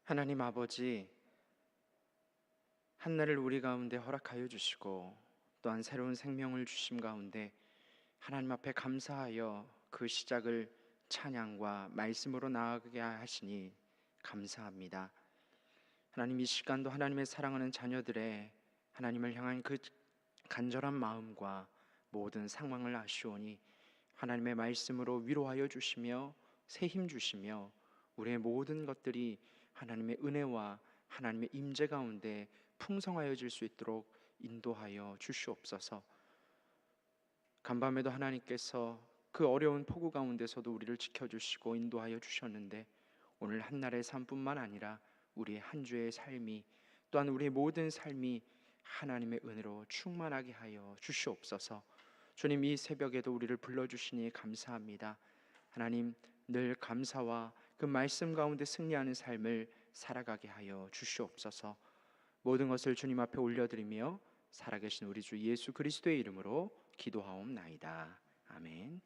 하나님 아버지, 한날을 우리 가운데 허락하여 주시고 또한 새로운 생명을 주심 가운데 하나님 앞에 감사하여 그 시작을 찬양과 말씀으로 나아가게 하시니 감사합니다. 하나님, 이 시간도 하나님의 사랑하는 자녀들의 하나님을 향한 그 간절한 마음과 모든 상황을 아시오니 하나님의 말씀으로 위로하여 주시며 새 힘 주시며 우리의 모든 것들이 하나님의 은혜와 하나님의 임재 가운데 풍성하여질 수 있도록 인도하여 주시옵소서. 간밤에도 하나님께서 그 어려운 폭우 가운데서도 우리를 지켜주시고 인도하여 주셨는데 오늘 한날의 삶뿐만 아니라 우리의 한 주의 삶이 또한 우리의 모든 삶이 하나님의 은혜로 충만하게 하여 주시옵소서. 주님, 이 새벽에도 우리를 불러주시니 감사합니다. 하나님, 늘 감사와 그 말씀 가운데 승리하는 삶을 살아가게 하여 주시옵소서. 모든 것을 주님 앞에 올려드리며 살아계신 우리 주 예수 그리스도의 이름으로 기도하옵나이다. 아멘.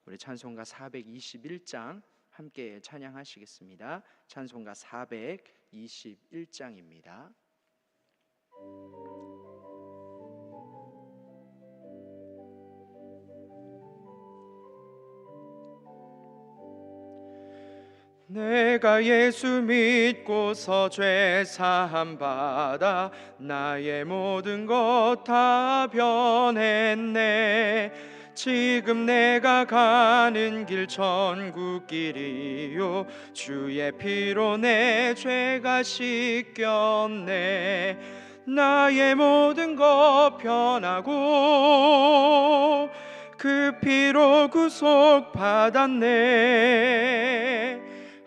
우리 찬송가 421장 함께 찬양하시겠습니다. 찬송가 421장입니다. 내가 예수 믿고서 죄 사함 받아 나의 모든 것 다 변했네. 지금 내가 가는 길 천국 길이요 주의 피로 내 죄가 씻겼네. 나의 모든 것 변하고 그 피로 구속 받았네.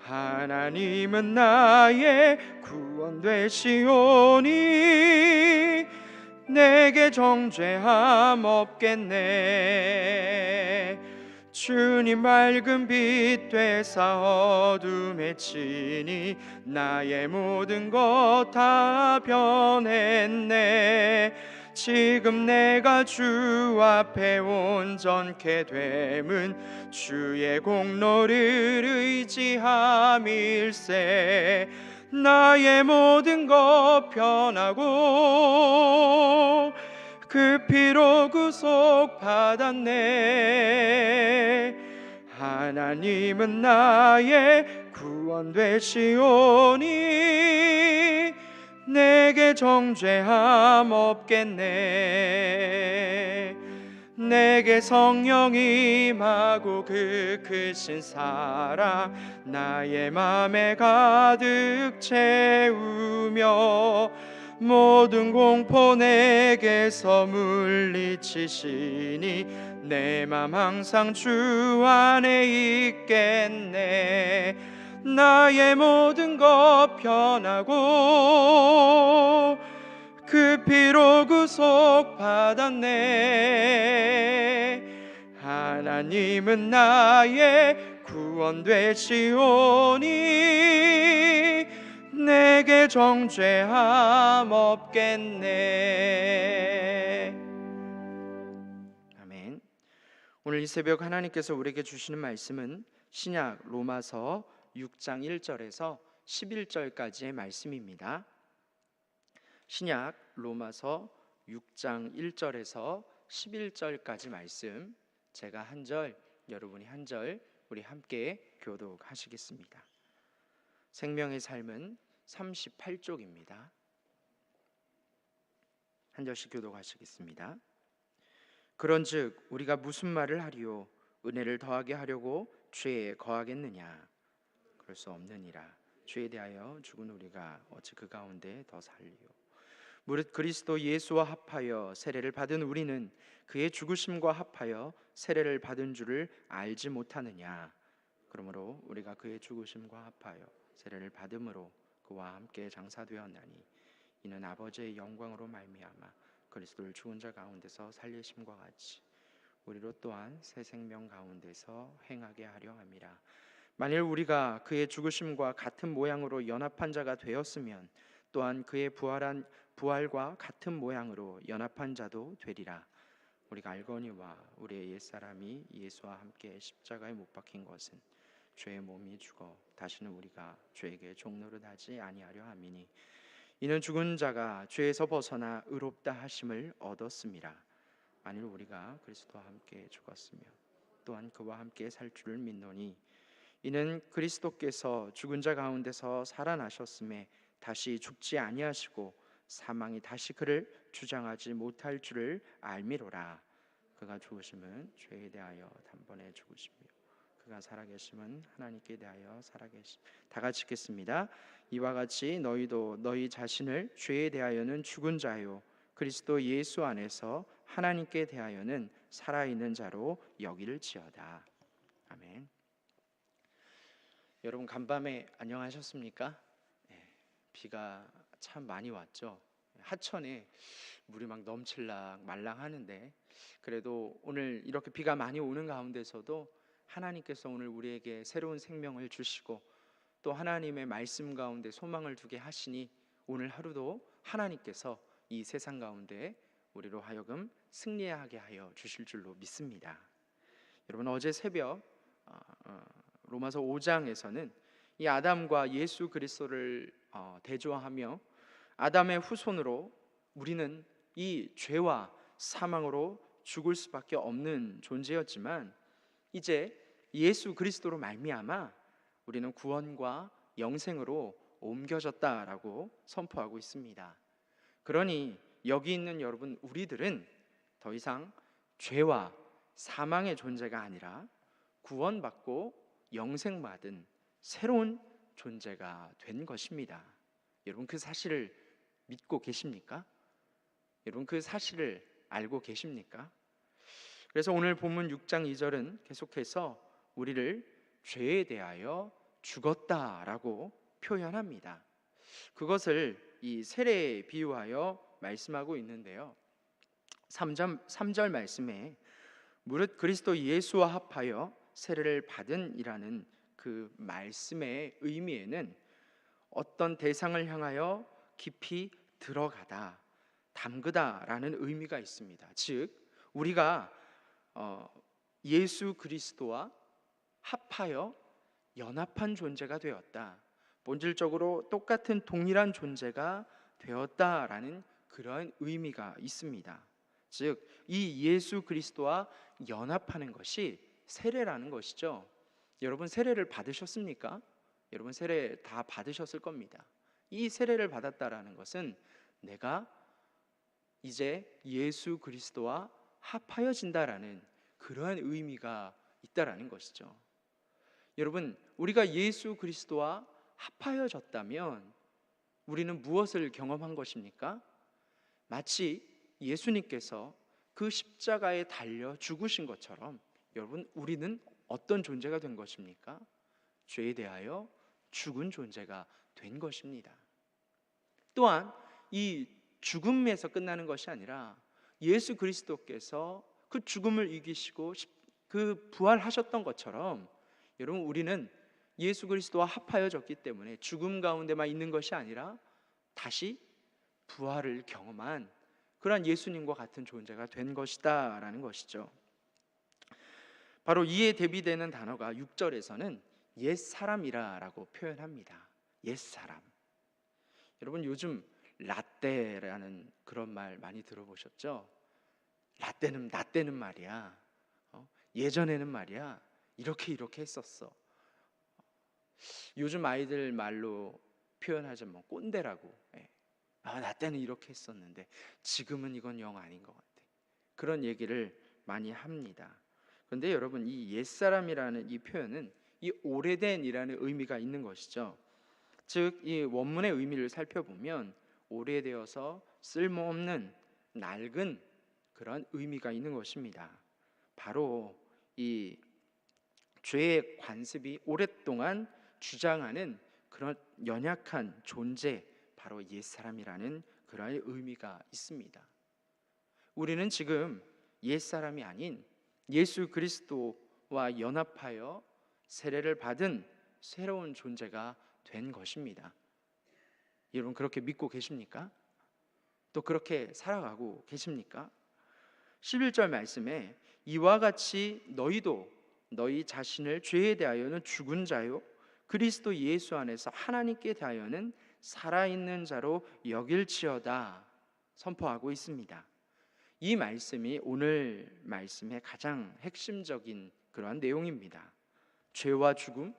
하나님은 나의 구원 되시오니 내게 정죄함 없겠네. 주님 맑은 빛 되사 어둠에 치니 나의 모든 것 다 변했네. 지금 내가 주 앞에 온전케 됨은 주의 공로를 의지함일세. 나의 모든 것 변하고 그 피로 구속 받았네. 하나님은 나의 구원 되시오니 내게 정죄함 없겠네. 내게 성령 임하고 그 크신 사랑 나의 맘에 가득 채우며 모든 공포 내게서 물리치시니 내 맘 항상 주 안에 있겠네. 나의 모든 것 변하고 그 피로 구속 받았네. 하나님은 나의 구원 되시오니 내게 정죄함 없겠네. 아멘. 오늘 이 새벽 하나님께서 우리에게 주시는 말씀은 신약 로마서 6장 1절에서 11절까지의 말씀입니다. 신약 로마서 6장 1절에서 11절까지 말씀, 제가 한 절, 여러분이 한 절, 우리 함께 교독하시겠습니다. 생명의 삶은 38쪽입니다. 한 절씩 교독하시겠습니다. 그런즉 우리가 무슨 말을 하리요? 은혜를 더하게 하려고 죄에 거하겠느냐? 그럴 수 없느니라. 죄에 대하여 죽은 우리가 어찌 그 가운데 더 살리요? 무릇 그리스도 예수와 합하여 세례를 받은 우리는 그의 죽으심과 합하여 세례를 받은 줄을 알지 못하느냐? 그러므로 우리가 그의 죽으심과 합하여 세례를 받음으로 그와 함께 장사되었나니 이는 아버지의 영광으로 말미암아 그리스도를 죽은 자 가운데서 살리심과 같이 우리로 또한 새 생명 가운데서 행하게 하려 함이라. 만일 우리가 그의 죽으심과 같은 모양으로 연합한 자가 되었으면 또한 그의 부활과 같은 모양으로 연합한 자도 되리라. 우리가 알거니와 우리의 옛사람이 예수와 함께 십자가에 못 박힌 것은 죄의 몸이 죽어 다시는 우리가 죄에게 종노릇하지 아니하려 함이니 이는 죽은 자가 죄에서 벗어나 의롭다 하심을 얻었음이라. 만일 우리가 그리스도와 함께 죽었으며 또한 그와 함께 살 줄을 믿노니 이는 그리스도께서 죽은 자 가운데서 살아나셨음에 다시 죽지 아니하시고 사망이 다시 그를 주장하지 못할 줄을 알미로라. 그가 죽으심은 죄에 대하여 단번에 죽으시며 그가 살아계심은 하나님께 대하여 살아계심. 다 같이 읽겠습니다. 이와 같이 너희도 너희 자신을 죄에 대하여는 죽은 자요 그리스도 예수 안에서 하나님께 대하여는 살아있는 자로 여기를지어다. 아멘. 여러분 간밤에 안녕하셨습니까? 비가 참 많이 왔죠. 하천에 물이 막 넘칠락 말랑 하는데 그래도 오늘 이렇게 비가 많이 오는 가운데서도 하나님께서 오늘 우리에게 새로운 생명을 주시고 또 하나님의 말씀 가운데 소망을 두게 하시니 오늘 하루도 하나님께서 이 세상 가운데 우리로 하여금 승리하게 하여 주실 줄로 믿습니다. 여러분 어제 새벽 로마서 5장에서는 이 아담과 예수 그리스도를 대조하며 아담의 후손으로 우리는 이 죄와 사망으로 죽을 수밖에 없는 존재였지만 이제 예수 그리스도로 말미암아 우리는 구원과 영생으로 옮겨졌다라고 선포하고 있습니다. 그러니 여기 있는 여러분 우리들은 더 이상 죄와 사망의 존재가 아니라 구원받고 영생받은 새로운 존재가 된 것입니다. 여러분 그 사실을 믿고 계십니까? 여러분 그 사실을 알고 계십니까? 그래서 오늘 본문 6장 2절은 계속해서 우리를 죄에 대하여 죽었다라고 표현합니다. 그것을 이 세례에 비유하여 말씀하고 있는데요. 3절 말씀에 무릇 그리스도 예수와 합하여 세례를 받은 이라는 그 말씀의 의미에는 어떤 대상을 향하여 깊이 들어가다, 담그다라는 의미가 있습니다. 즉 우리가 예수 그리스도와 합하여 연합한 존재가 되었다, 본질적으로 똑같은 동일한 존재가 되었다라는 그런 의미가 있습니다. 즉 이 예수 그리스도와 연합하는 것이 세례라는 것이죠. 여러분 세례를 받으셨습니까? 여러분 세례 다 받으셨을 겁니다. 이 세례를 받았다라는 것은 내가 이제 예수 그리스도와 합하여진다라는 그러한 의미가 있다라는 것이죠. 여러분 우리가 예수 그리스도와 합하여졌다면 우리는 무엇을 경험한 것입니까? 마치 예수님께서 그 십자가에 달려 죽으신 것처럼 여러분 우리는 어떤 존재가 된 것입니까? 죄에 대하여 죽은 존재가 된 것입니다. 또한 이 죽음에서 끝나는 것이 아니라 예수 그리스도께서 그 죽음을 이기시고 그 부활하셨던 것처럼 여러분 우리는 예수 그리스도와 합하여졌기 때문에 죽음 가운데만 있는 것이 아니라 다시 부활을 경험한 그러한 예수님과 같은 존재가 된 것이다 라는 것이죠. 바로 이에 대비되는 단어가 6절에서는 옛사람이라고 표현합니다. 옛사람. 여러분 요즘 라떼라는 그런 말 많이 들어보셨죠? 라떼는 나 때는 말이야, 예전에는 말이야 이렇게 했었어. 요즘 아이들 말로 표현하자면 꼰대라고. 나 때는 이렇게 했었는데 지금은 이건 영 아닌 것 같아. 그런 얘기를 많이 합니다. 그런데 여러분 이 옛사람이라는 이 표현은 이 오래된이라는 의미가 있는 것이죠. 즉 이 원문의 의미를 살펴보면 오래되어서 쓸모없는 낡은 그런 의미가 있는 것입니다. 바로 이 죄의 관습이 오랫동안 주장하는 그런 연약한 존재, 바로 옛사람이라는 그런 의미가 있습니다. 우리는 지금 옛사람이 아닌 예수 그리스도와 연합하여 세례를 받은 새로운 존재가 된 것입니다. 여러분 그렇게 믿고 계십니까? 또 그렇게 살아가고 계십니까? 11절 말씀에 이와 같이 너희도 너희 자신을 죄에 대하여는 죽은 자요 그리스도 예수 안에서 하나님께 대하여는 살아있는 자로 여길지어다 선포하고 있습니다. 이 말씀이 오늘 말씀의 가장 핵심적인 그러한 내용입니다. 죄와 죽음,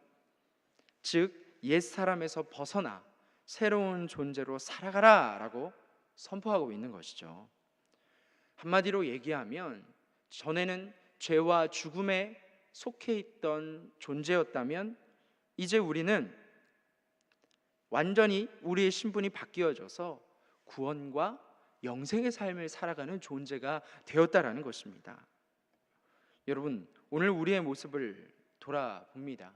즉 옛사람에서 벗어나 새로운 존재로 살아가라 라고 선포하고 있는 것이죠. 한마디로 얘기하면 전에는 죄와 죽음에 속해 있던 존재였다면 이제 우리는 완전히 우리의 신분이 바뀌어져서 구원과 영생의 삶을 살아가는 존재가 되었다라는 것입니다. 여러분, 오늘 우리의 모습을 돌아봅니다.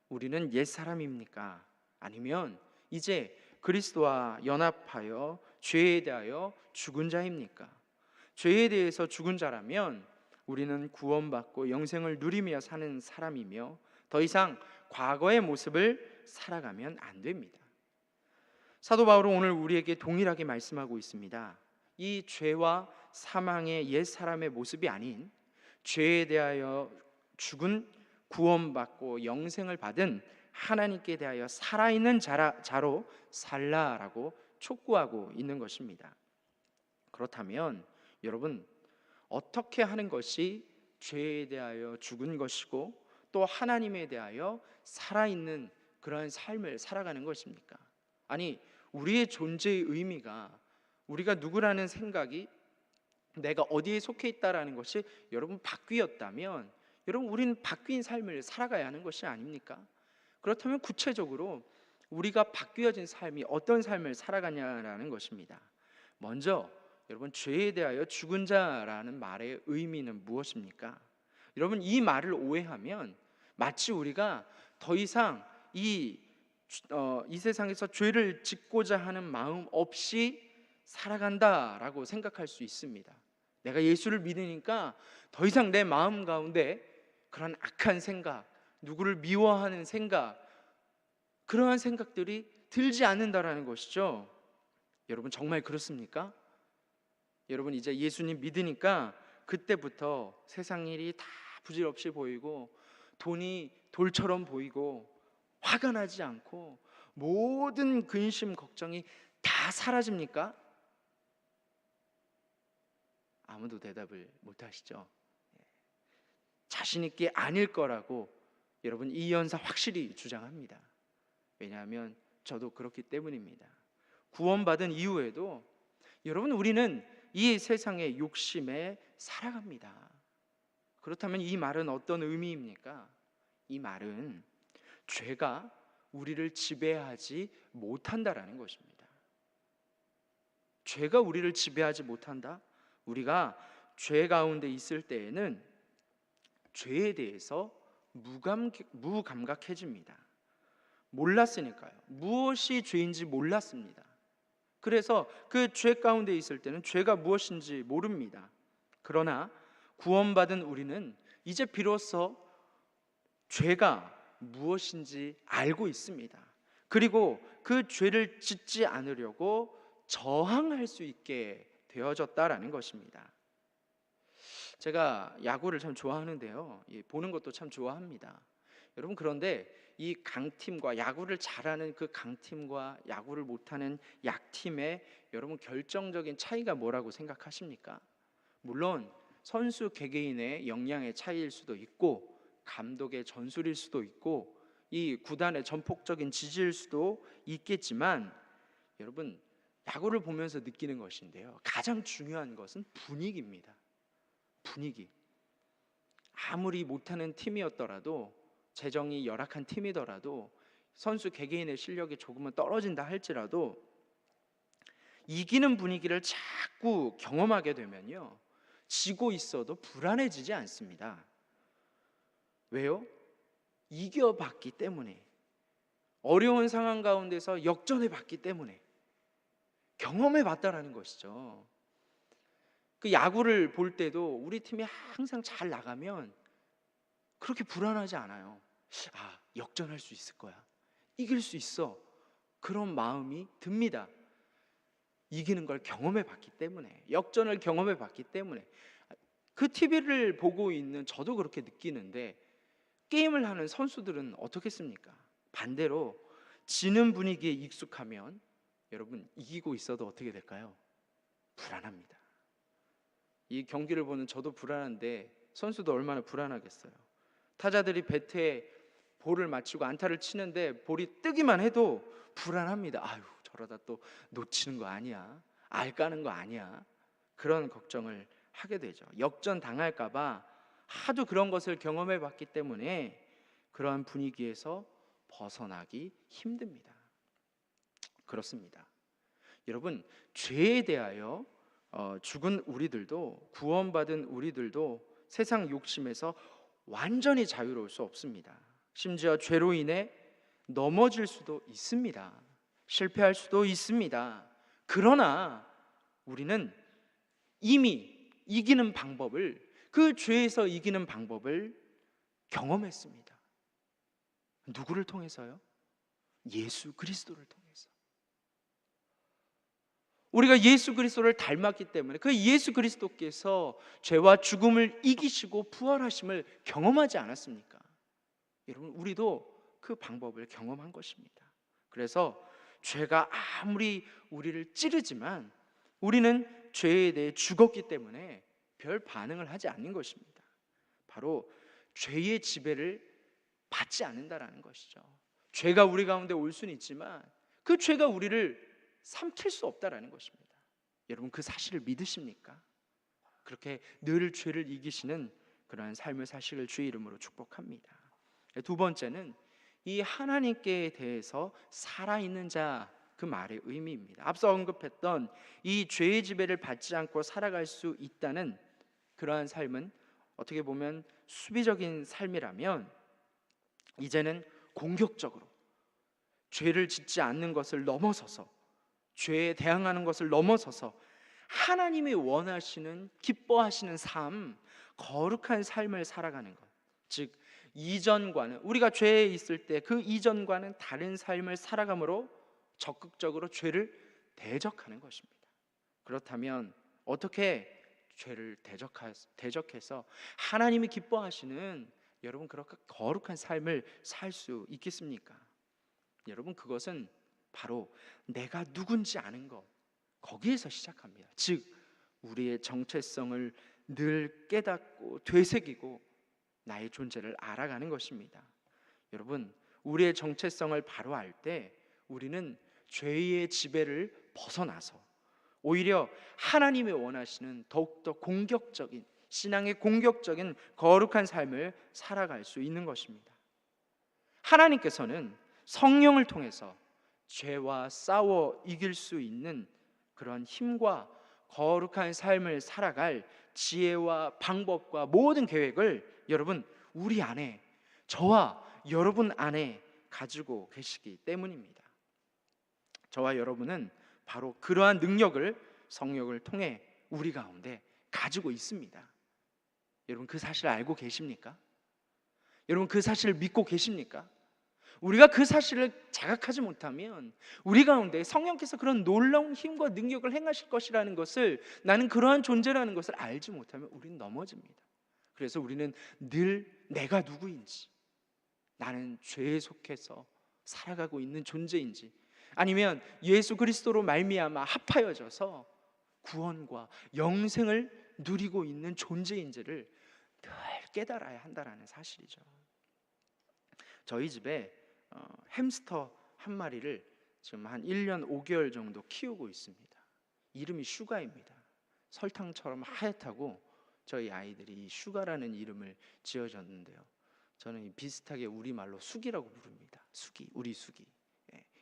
우리는 옛사람입니까? 아니면 이제 그리스도와 연합하여 죄에 대하여 죽은 자입니까? 죄에 대해서 죽은 자라면 우리는 구원받고 영생을 누리며 사는 사람이며 더 이상 과거의 모습을 살아가면 안 됩니다. 사도 바울은 오늘 우리에게 동일하게 말씀하고 있습니다. 이 죄와 사망의 옛사람의 모습이 아닌 죄에 대하여 죽은 구원받고 영생을 받은 하나님께 대하여 살아있는 자로 살라라고 촉구하고 있는 것입니다. 그렇다면 여러분, 어떻게 하는 것이 죄에 대하여 죽은 것이고 또 하나님에 대하여 살아있는 그러한 삶을 살아가는 것입니까? 아니, 우리의 존재의 의미가 우리가 누구라는 생각이 내가 어디에 속해 있다라는 것이 여러분 바뀌었다면 여러분 우리는 바뀐 삶을 살아가야 하는 것이 아닙니까? 그렇다면 구체적으로 우리가 바뀌어진 삶이 어떤 삶을 살아가냐라는 것입니다. 먼저 여러분, 죄에 대하여 죽은 자라는 말의 의미는 무엇입니까? 여러분, 이 말을 오해하면 마치 우리가 더 이상 이 세상에서 죄를 짓고자 하는 마음 없이 살아간다라고 생각할 수 있습니다. 내가 예수를 믿으니까 더 이상 내 마음 가운데 그런 악한 생각, 누구를 미워하는 생각, 그러한 생각들이 들지 않는다라는 것이죠. 여러분, 정말 그렇습니까? 여러분, 이제 예수님 믿으니까 그때부터 세상 일이 다 부질없이 보이고 돈이 돌처럼 보이고 화가 나지 않고 모든 근심 걱정이 다 사라집니까? 아무도 대답을 못 하시죠. 자신 있게 아닐 거라고 여러분 이 연사 확실히 주장합니다. 왜냐하면 저도 그렇기 때문입니다. 구원받은 이후에도 여러분 우리는 이 세상의 욕심에 살아갑니다. 그렇다면 이 말은 어떤 의미입니까? 이 말은 죄가 우리를 지배하지 못한다라는 것입니다. 죄가 우리를 지배하지 못한다? 우리가 죄 가운데 있을 때에는 죄에 대해서 무감각해집니다. 몰랐으니까요. 무엇이 죄인지 몰랐습니다. 그래서 그 죄 가운데 있을 때는 죄가 무엇인지 모릅니다. 그러나 구원받은 우리는 이제 비로소 죄가 무엇인지 알고 있습니다. 그리고 그 죄를 짓지 않으려고 저항할 수 있게 되어졌다라는 것입니다. 제가 야구를 참 좋아하는데요, 보는 것도 참 좋아합니다. 여러분, 그런데 이 강팀과 야구를 잘하는 그 강팀과 야구를 못하는 약팀의 여러분 결정적인 차이가 뭐라고 생각하십니까? 물론 선수 개개인의 역량의 차이일 수도 있고 감독의 전술일 수도 있고 이 구단의 전폭적인 지지일 수도 있겠지만 여러분, 야구를 보면서 느끼는 것인데요, 가장 중요한 것은 분위기입니다. 분위기. 아무리 못하는 팀이었더라도, 재정이 열악한 팀이더라도, 선수 개개인의 실력이 조금은 떨어진다 할지라도 이기는 분위기를 자꾸 경험하게 되면요, 지고 있어도 불안해지지 않습니다. 왜요? 이겨봤기 때문에, 어려운 상황 가운데서 역전해봤기 때문에 경험해봤다라는 것이죠. 그 야구를 볼 때도 우리 팀이 항상 잘 나가면 그렇게 불안하지 않아요. 아, 역전할 수 있을 거야, 이길 수 있어, 그런 마음이 듭니다. 이기는 걸 경험해봤기 때문에, 역전을 경험해봤기 때문에. 그 TV를 보고 있는 저도 그렇게 느끼는데 게임을 하는 선수들은 어떻겠습니까? 반대로 지는 분위기에 익숙하면 여러분 이기고 있어도 어떻게 될까요? 불안합니다. 이 경기를 보는 저도 불안한데 선수도 얼마나 불안하겠어요. 타자들이 배트에 볼을 맞추고 안타를 치는데 볼이 뜨기만 해도 불안합니다. 아유, 저러다 또 놓치는 거 아니야? 알 까는 거 아니야? 그런 걱정을 하게 되죠. 역전 당할까 봐 하도 그런 것을 경험해 봤기 때문에 그러한 분위기에서 벗어나기 힘듭니다. 그렇습니다. 여러분, 죄에 대하여 죽은 우리들도, 구원받은 우리들도 세상 욕심에서 완전히 자유로울 수 없습니다. 심지어 죄로 인해 넘어질 수도 있습니다. 실패할 수도 있습니다. 그러나 우리는 이미 이기는 방법을, 그 죄에서 이기는 방법을 경험했습니다. 누구를 통해서요? 예수 그리스도를 통해서. 우리가 예수 그리스도를 닮았기 때문에 그 예수 그리스도께서 죄와 죽음을 이기시고 부활하심을 경험하지 않았습니까? 여러분, 우리도 그 방법을 경험한 것입니다. 그래서 죄가 아무리 우리를 찌르지만 우리는 죄에 대해 죽었기 때문에 별 반응을 하지 않는 것입니다. 바로 죄의 지배를 받지 않는다라는 것이죠. 죄가 우리 가운데 올 수는 있지만 그 죄가 우리를 삼킬 수 없다라는 것입니다. 여러분, 그 사실을 믿으십니까? 그렇게 늘 죄를 이기시는 그러한 삶을 사시길 주의 이름으로 축복합니다. 두 번째는 이 하나님께 대해서 살아있는 자, 그 말의 의미입니다. 앞서 언급했던 이 죄의 지배를 받지 않고 살아갈 수 있다는 그러한 삶은 어떻게 보면 수비적인 삶이라면, 이제는 공격적으로 죄를 짓지 않는 것을 넘어서서, 죄에 대항하는 것을 넘어서서 하나님이 원하시는, 기뻐하시는 삶, 거룩한 삶을 살아가는 것, 즉 이전과는, 우리가 죄에 있을 때 그 이전과는 다른 삶을 살아감으로 적극적으로 죄를 대적하는 것입니다. 그렇다면 어떻게 죄를 대적해서 하나님이 기뻐하시는, 여러분, 그렇게 거룩한 삶을 살 수 있겠습니까? 여러분, 그것은 바로 내가 누군지 아는 것, 거기에서 시작합니다. 즉 우리의 정체성을 늘 깨닫고 되새기고 나의 존재를 알아가는 것입니다. 여러분, 우리의 정체성을 바로 알 때 우리는 죄의 지배를 벗어나서 오히려 하나님이 원하시는 더욱더 공격적인, 신앙의 공격적인 거룩한 삶을 살아갈 수 있는 것입니다. 하나님께서는 성령을 통해서 죄와 싸워 이길 수 있는 그런 힘과 거룩한 삶을 살아갈 지혜와 방법과 모든 계획을 여러분, 우리 안에, 저와 여러분 안에 가지고 계시기 때문입니다. 저와 여러분은 바로 그러한 능력을 성령을 통해 우리 가운데 가지고 있습니다. 여러분, 그 사실을 알고 계십니까? 여러분, 그 사실을 믿고 계십니까? 우리가 그 사실을 자각하지 못하면 우리 가운데 성령께서 그런 놀라운 힘과 능력을 행하실 것이라는 것을, 나는 그러한 존재라는 것을 알지 못하면 우리는 넘어집니다. 그래서 우리는 늘 내가 누구인지, 나는 죄에 속해서 살아가고 있는 존재인지, 아니면 예수 그리스도로 말미암아 합하여져서 구원과 영생을 누리고 있는 존재인지를 늘 깨달아야 한다는 사실이죠. 저희 집에 햄스터 한 마리를 지금 한 1년 5개월 정도 키우고 있습니다. 이름이 슈가입니다. 설탕처럼 하얗다고 저희 아이들이 이 슈가라는 이름을 지어줬는데요, 저는 비슷하게 우리말로 수기라고 부릅니다. 수기, 우리 수기.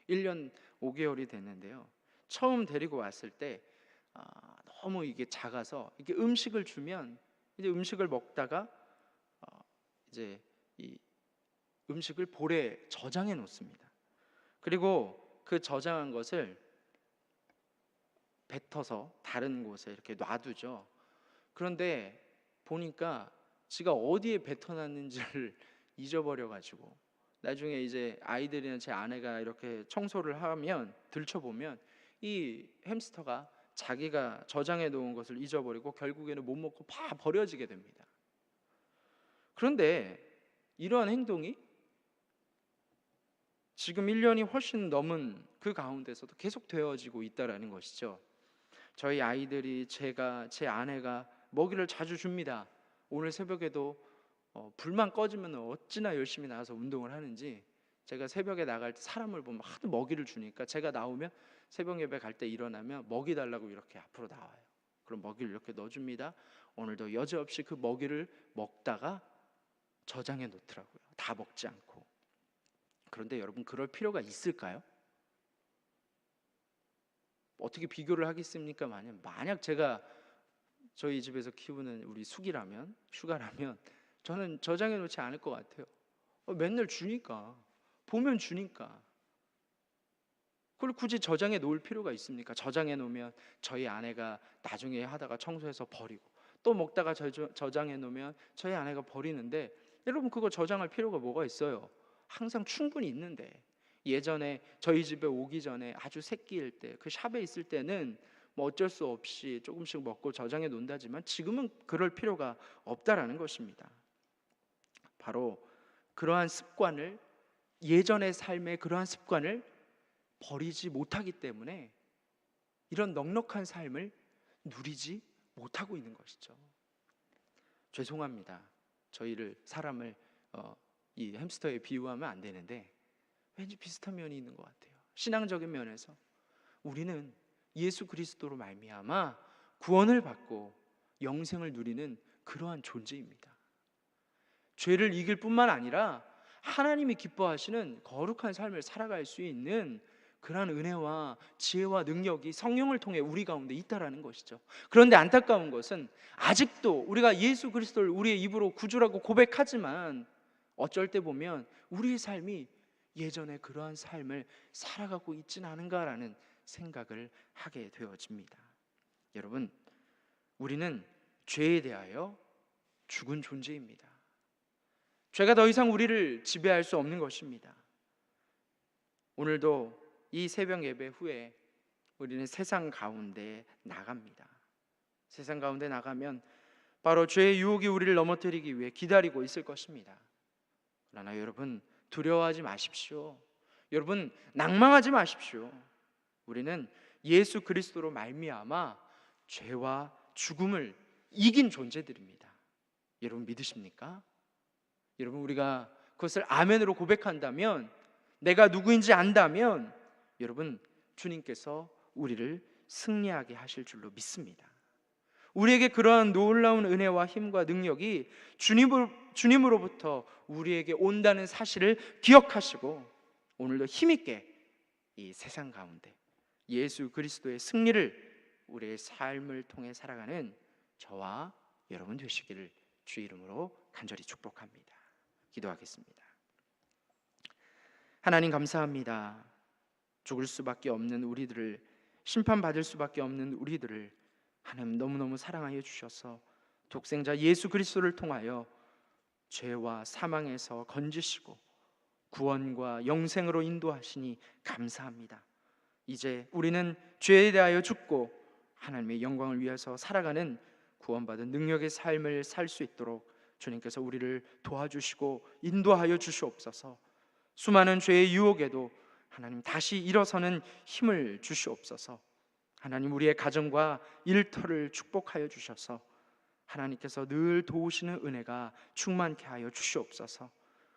1년 5개월이 됐는데요, 처음 데리고 왔을 때 너무 이게 작아서 이게 음식을 주면 이제 음식을 먹다가 이제 이 음식을 볼에 저장해 놓습니다. 그리고 그 저장한 것을 뱉어서 다른 곳에 이렇게 놔두죠. 그런데 보니까 지가 어디에 뱉어놨는지를 잊어버려가지고 나중에 이제 아이들이나 제 아내가 이렇게 청소를 하면, 들춰보면 이 햄스터가 자기가 저장해 놓은 것을 잊어버리고 결국에는 못 먹고 다 버려지게 됩니다. 그런데 이러한 행동이 지금 1년이 훨씬 넘은 그 가운데서도 계속 되어지고 있다라는 것이죠. 저희 아이들이 제 아내가 먹이를 자주 줍니다. 오늘 새벽에도 불만 꺼지면 어찌나 열심히 나가서 운동을 하는지, 제가 새벽에 나갈 때 사람을 보면 하도 먹이를 주니까 제가 나오면 새벽 예배 갈 때 일어나면 먹이 달라고 이렇게 앞으로 나와요. 그럼 먹이를 이렇게 넣어줍니다. 오늘도 여지없이 그 먹이를 먹다가 저장해 놓더라고요. 다 먹지 않고. 그런데 여러분, 그럴 필요가 있을까요? 어떻게 비교를 하겠습니까? 만약 제가 저희 집에서 키우는 우리 숙이라면, 슈가라면 저는 저장해 놓지 않을 것 같아요. 맨날 주니까, 보면 주니까. 그걸 굳이 저장해 놓을 필요가 있습니까? 저장해 놓으면 저희 아내가 나중에 하다가 청소해서 버리고, 또 먹다가 저장해 놓으면 저희 아내가 버리는데, 여러분, 그거 저장할 필요가 뭐가 있어요? 항상 충분히 있는데. 예전에 저희 집에 오기 전에 아주 새끼일 때, 그 샵에 있을 때는 뭐 어쩔 수 없이 조금씩 먹고 저장해 놓는다지만 지금은 그럴 필요가 없다라는 것입니다. 바로 그러한 습관을, 예전의 삶의 그러한 습관을 버리지 못하기 때문에 이런 넉넉한 삶을 누리지 못하고 있는 것이죠. 죄송합니다. 저희를, 사람을 이 햄스터에 비유하면 안 되는데 왠지 비슷한 면이 있는 것 같아요. 신앙적인 면에서 우리는 예수 그리스도로 말미암아 구원을 받고 영생을 누리는 그러한 존재입니다. 죄를 이길 뿐만 아니라 하나님이 기뻐하시는 거룩한 삶을 살아갈 수 있는 그러한 은혜와 지혜와 능력이 성령을 통해 우리 가운데 있다라는 것이죠. 그런데 안타까운 것은 아직도 우리가 예수 그리스도를 우리의 입으로 구주라고 고백하지만 어쩔 때 보면 우리의 삶이 예전에 그러한 삶을 살아가고 있지는 않은가라는 생각을 하게 되어집니다. 여러분, 우리는 죄에 대하여 죽은 존재입니다. 죄가 더 이상 우리를 지배할 수 없는 것입니다. 오늘도 이 새벽 예배 후에 우리는 세상 가운데 나갑니다. 세상 가운데 나가면 바로 죄의 유혹이 우리를 넘어뜨리기 위해 기다리고 있을 것입니다. 그러나 여러분, 두려워하지 마십시오. 여러분, 낭망하지 마십시오. 우리는 예수 그리스도로 말미암아 죄와 죽음을 이긴 존재들입니다. 여러분, 믿으십니까? 여러분, 우리가 그것을 아멘으로 고백한다면, 내가 누구인지 안다면, 여러분, 주님께서 우리를 승리하게 하실 줄로 믿습니다. 우리에게 그러한 놀라운 은혜와 힘과 능력이 주님으로부터 우리에게 온다는 사실을 기억하시고 오늘도 힘있게 이 세상 가운데 예수 그리스도의 승리를 우리의 삶을 통해 살아가는 저와 여러분 되시기를 주 이름으로 간절히 축복합니다. 기도하겠습니다. 하나님, 감사합니다. 죽을 수밖에 없는 우리들을, 심판받을 수밖에 없는 우리들을 하나님 너무너무 사랑하여 주셔서 독생자 예수 그리스도를 통하여 죄와 사망에서 건지시고 구원과 영생으로 인도하시니 감사합니다. 이제 우리는 죄에 대하여 죽고 하나님의 영광을 위해서 살아가는 구원받은 능력의 삶을 살 수 있도록 주님께서 우리를 도와주시고 인도하여 주시옵소서. 수많은 죄의 유혹에도 하나님 다시 일어서는 힘을 주시옵소서. 하나님, 우리의 가정과 일터를 축복하여 주셔서 하나님께서 늘 도우시는 은혜가 충만케 하여 주시옵소서.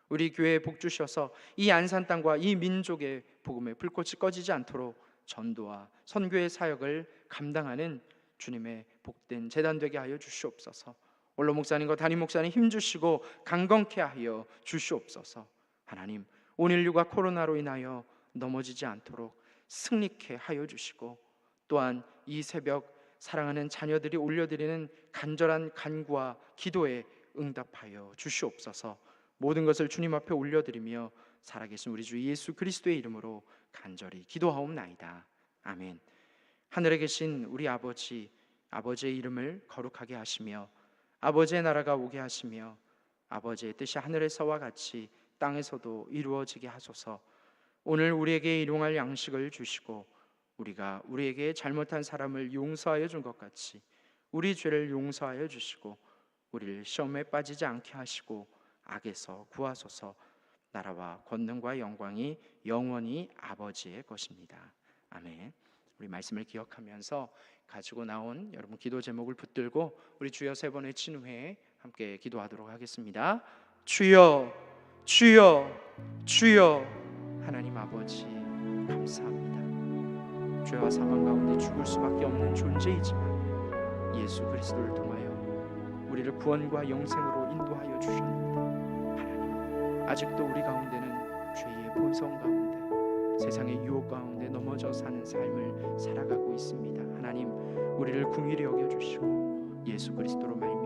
우리 교회에 복 주셔서 이 안산 땅과 이 민족의 복음의 불꽃이 꺼지지 않도록 전도와 선교의 사역을 감당하는 주님의 복된 제단 되게 하여 주시옵소서. 원로 목사님과 담임 목사님 힘주시고 강건케 하여 주시옵소서. 하나님, 온 인류가 코로나로 인하여 넘어지지 않도록 승리케 하여 주시고, 또한 이 새벽 사랑하는 자녀들이 올려드리는 간절한 간구와 기도에 응답하여 주시옵소서. 모든 것을 주님 앞에 올려드리며 살아계신 우리 주 예수 그리스도의 이름으로 간절히 기도하옵나이다. 아멘. 하늘에 계신 우리 아버지, 아버지의 이름을 거룩하게 하시며 아버지의 나라가 오게 하시며 아버지의 뜻이 하늘에서와 같이 땅에서도 이루어지게 하소서. 오늘 우리에게 일용할 양식을 주시고 우리가 우리에게 잘못한 사람을 용서하여 준 것 같이 우리 죄를 용서하여 주시고 우리를 시험에 빠지지 않게 하시고 악에서 구하소서. 나라와 권능과 영광이 영원히 아버지의 것입니다. 아멘. 우리 말씀을 기억하면서 가지고 나온 여러분 기도 제목을 붙들고 우리 주여 세 번 외친 후에 함께 기도하도록 하겠습니다. 주여, 주여, 주여. 하나님 아버지 감사합니다. 죄와 사망 가운데 죽을 수밖에 없는 존재이지만 예수 그리스도를 통하여 우리를 구원과 영생으로 인도하여 주셨는데, 하나님 아직도 우리 가운데는 죄의 본성 가운데 세상의 유혹 가운데 넘어져 사는 삶을 살아가고 있습니다. 하나님 우리를 긍휼히 여겨주시고 예수 그리스도로 말미암아